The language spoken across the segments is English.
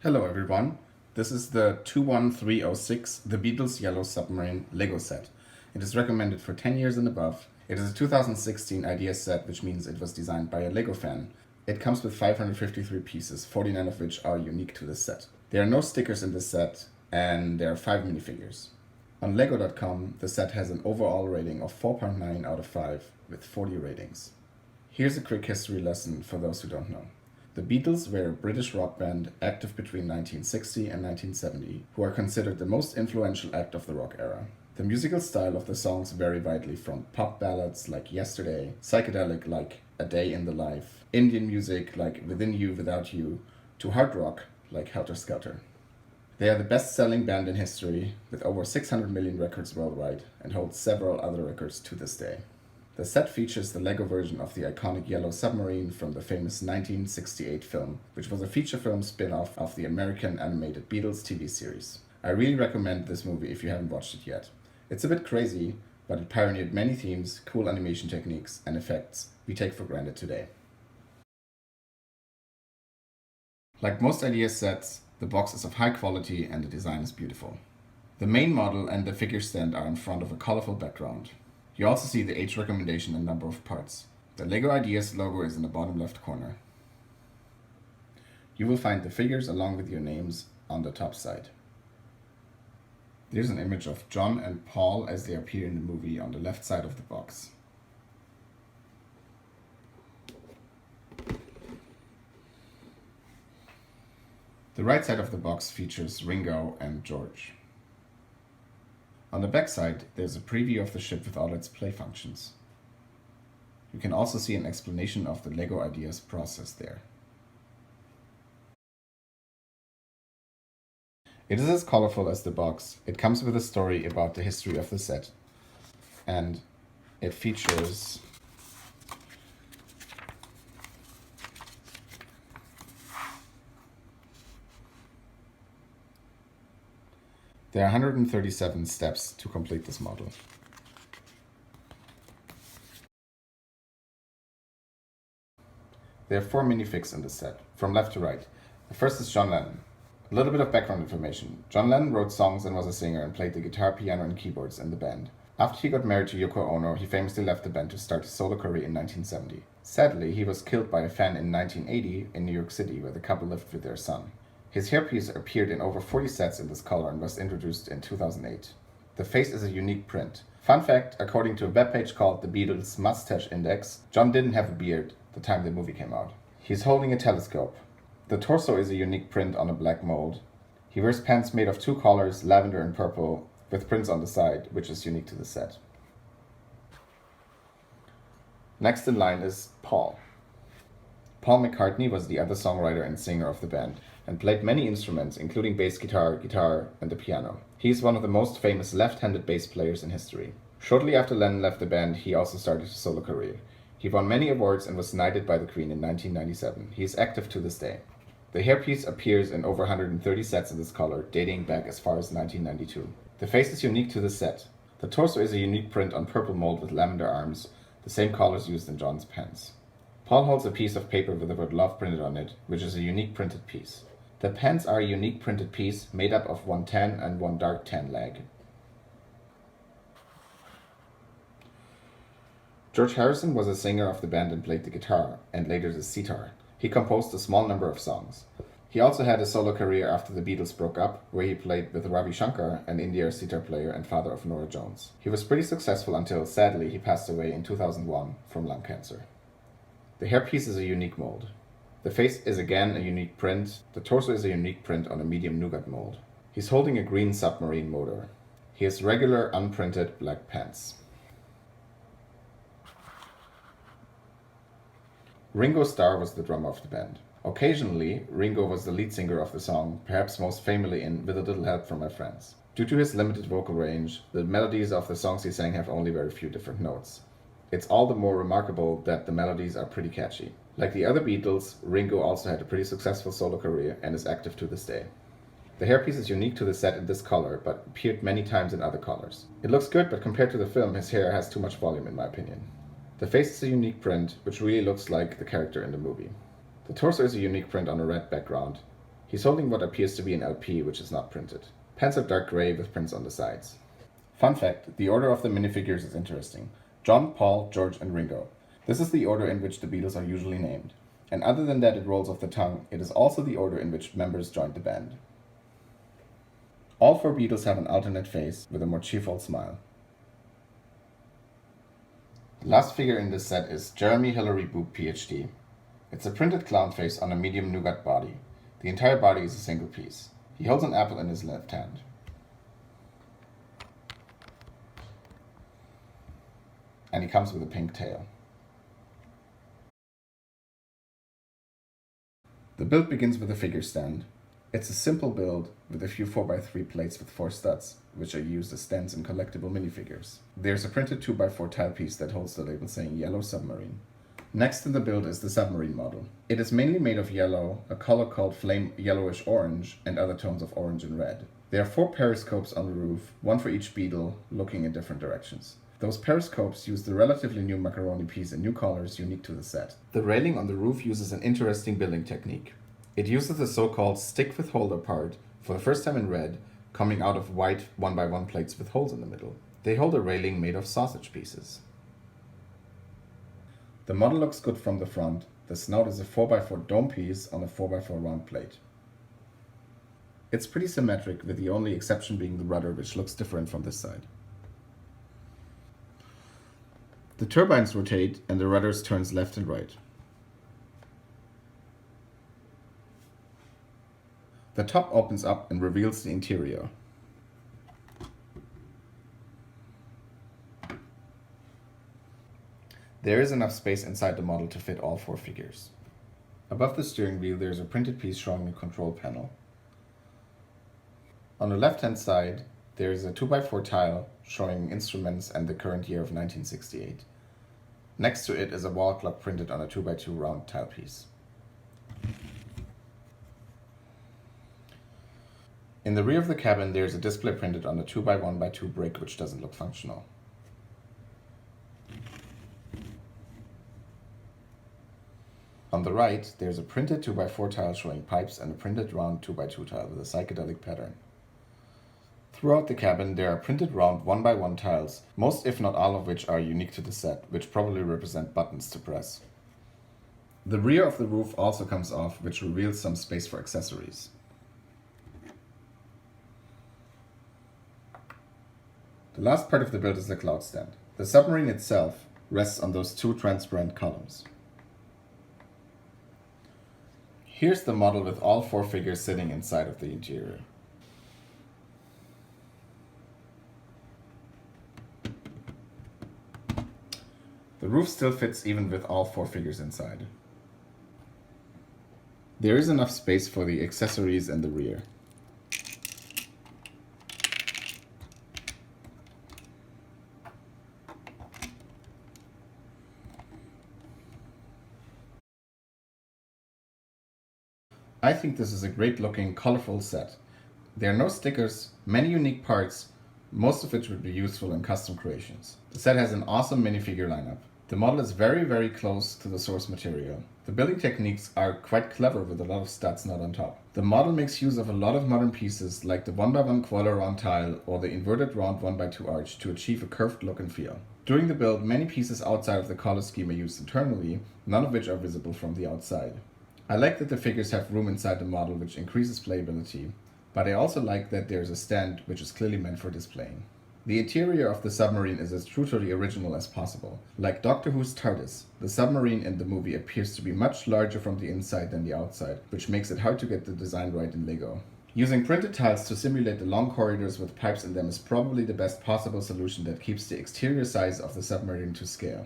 Hello everyone, this is the 21306 The Beatles Yellow Submarine Lego set. It is recommended for 10 years and above. It is a 2016 idea set, which means it was designed by a Lego fan. It comes with 553 pieces, 49 of which are unique to this set. There are no stickers in this set, and there are 5 minifigures. On Lego.com, the set has an overall rating of 4.9 out of 5 with 40 ratings. Here's a quick history lesson for those who don't know. The Beatles were a British rock band active between 1960 and 1970, who are considered the most influential act of the rock era. The musical style of the songs vary widely from pop ballads like Yesterday, psychedelic like A Day in the Life, Indian music like Within You Without You, to hard rock like Helter Skelter. They are the best-selling band in history, with over 600 million records worldwide, and hold several other records to this day. The set features the Lego version of the iconic yellow submarine from the famous 1968 film, which was a feature film spin-off of the American animated Beatles TV series. I really recommend this movie if you haven't watched it yet. It's a bit crazy, but it pioneered many themes, cool animation techniques, and effects we take for granted today. Like most idea sets, the box is of high quality and the design is beautiful. The main model and the figure stand are in front of a colorful background. You also see the age recommendation and number of parts. The LEGO Ideas logo is in the bottom left corner. You will find the figures along with your names on the top side. There's an image of John and Paul as they appear in the movie on the left side of the box. The right side of the box features Ringo and George. On the back side, there's a preview of the ship with all its play functions. You can also see an explanation of the LEGO Ideas process there. It is as colorful as the box. It comes with a story about the history of the set, and it features There are 137 steps to complete this model. There are 4 minifigs in this set, from left to right. The first is John Lennon. A little bit of background information. John Lennon wrote songs and was a singer and played the guitar, piano, and keyboards in the band. After he got married to Yoko Ono, he famously left the band to start his solo career in 1970. Sadly, he was killed by a fan in 1980 in New York City, where the couple lived with their son. His hairpiece appeared in over 40 sets in this color and was introduced in 2008. The face is a unique print. Fun fact, according to a webpage called the Beatles Mustache Index, John didn't have a beard the time the movie came out. He's holding a telescope. The torso is a unique print on a black mold. He wears pants made of 2 colors, lavender and purple, with prints on the side, which is unique to the set. Next in line is Paul. Paul McCartney was the other songwriter and singer of the band, and played many instruments, including bass guitar, and the piano. He is one of the most famous left-handed bass players in history. Shortly after Lennon left the band, he also started his solo career. He won many awards and was knighted by the Queen in 1997. He is active to this day. The hairpiece appears in over 130 sets in this color, dating back as far as 1992. The face is unique to the set. The torso is a unique print on purple mold with lavender arms, the same colors used in John's pants. Paul holds a piece of paper with the word love printed on it, which is a unique printed piece. The pants are a unique printed piece made up of one tan and one dark tan leg. George Harrison was a singer of the band and played the guitar, and later the sitar. He composed a small number of songs. He also had a solo career after the Beatles broke up, where he played with Ravi Shankar, an Indian sitar player and father of Norah Jones. He was pretty successful until, sadly, he passed away in 2001 from lung cancer. The hairpiece is a unique mold. The face is again a unique print. The torso is a unique print on a medium nougat mold. He's holding a green submarine motor. He has regular unprinted black pants. Ringo Starr was the drummer of the band. Occasionally, Ringo was the lead singer of the song, perhaps most famously in With a Little Help from My Friends. Due to his limited vocal range, the melodies of the songs he sang have only very few different notes. It's all the more remarkable that the melodies are pretty catchy. Like the other Beatles, Ringo also had a pretty successful solo career and is active to this day. The hairpiece is unique to the set in this color, but appeared many times in other colors. It looks good, but compared to the film, his hair has too much volume in my opinion. The face is a unique print, which really looks like the character in the movie. The torso is a unique print on a red background. He's holding what appears to be an LP, which is not printed. Pants are dark gray with prints on the sides. Fun fact, the order of the minifigures is interesting. John, Paul, George, and Ringo. This is the order in which the Beatles are usually named. And other than that it rolls off the tongue, it is also the order in which members joined the band. All 4 Beatles have an alternate face with a more cheerful smile. The last figure in this set is Jeremy Hillary Boop, PhD. It's a printed clown face on a medium nougat body. The entire body is a single piece. He holds an apple in his left hand. And he comes with a pink tail. The build begins with a figure stand. It's a simple build with a few 4x3 plates with 4 studs, which are used as stands in collectible minifigures. There's a printed 2x4 tile piece that holds the label saying Yellow Submarine. Next in the build is the Submarine model. It is mainly made of yellow, a color called flame yellowish orange, and other tones of orange and red. There are 4 periscopes on the roof, one for each Beatle, looking in different directions. Those periscopes use the relatively new macaroni piece in new colors unique to the set. The railing on the roof uses an interesting building technique. It uses the so-called stick with holder part, for the first time in red, coming out of white 1x1 plates with holes in the middle. They hold a railing made of sausage pieces. The model looks good from the front. The snout is a 4x4 dome piece on a 4x4 round plate. It's pretty symmetric, with the only exception being the rudder, which looks different from this side. The turbines rotate and the rudders turns left and right. The top opens up and reveals the interior. There is enough space inside the model to fit all 4 figures. Above the steering wheel there is a printed piece showing a control panel. On the left-hand side there is a 2x4 tile showing instruments and the current year of 1968. Next to it is a wall clock printed on a 2x2 round tile piece. In the rear of the cabin there is a display printed on a 2x1x2 brick which doesn't look functional. On the right there is a printed 2x4 tile showing pipes and a printed round 2x2 tile with a psychedelic pattern. Throughout the cabin there are printed round 1x1 tiles, most if not all of which are unique to the set, which probably represent buttons to press. The rear of the roof also comes off, which reveals some space for accessories. The last part of the build is the cloud stand. The submarine itself rests on those 2 transparent columns. Here's the model with all 4 figures sitting inside of the interior. The roof still fits even with all 4 figures inside. There is enough space for the accessories in the rear. I think this is a great looking, colorful set. There are no stickers, many unique parts, most of which would be useful in custom creations. The set has an awesome minifigure lineup. The model is very close to the source material. The building techniques are quite clever with a lot of studs not on top. The model makes use of a lot of modern pieces like the 1x1 quarter round tile or the inverted round 1x2 arch to achieve a curved look and feel. During the build, many pieces outside of the color scheme are used internally, none of which are visible from the outside. I like that the figures have room inside the model which increases playability, but I also like that there is a stand which is clearly meant for displaying. The interior of the submarine is as true to the original as possible. Like Doctor Who's TARDIS, the submarine in the movie appears to be much larger from the inside than the outside, which makes it hard to get the design right in Lego. Using printed tiles to simulate the long corridors with pipes in them is probably the best possible solution that keeps the exterior size of the submarine to scale.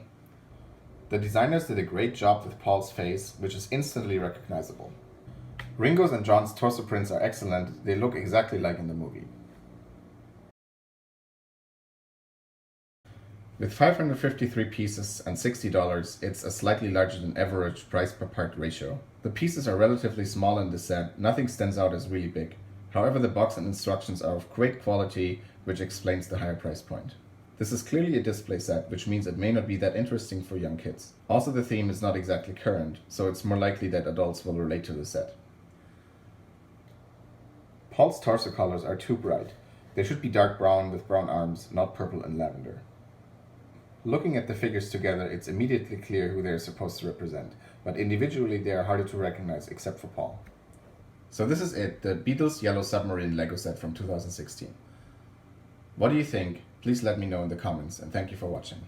The designers did a great job with Paul's face, which is instantly recognizable. Ringo's and John's torso prints are excellent, they look exactly like in the movie. With 553 pieces and $60, it's a slightly larger than average price per part ratio. The pieces are relatively small in the set, nothing stands out as really big. However, the box and instructions are of great quality, which explains the higher price point. This is clearly a display set, which means it may not be that interesting for young kids. Also, the theme is not exactly current, so it's more likely that adults will relate to the set. Paul's torso colors are too bright. They should be dark brown with brown arms, not purple and lavender. Looking at the figures together, it's immediately clear who they are supposed to represent, but individually they are harder to recognize except for Paul. So this is it, the Beatles Yellow Submarine Lego set from 2016. What do you think? Please let me know in the comments, and thank you for watching.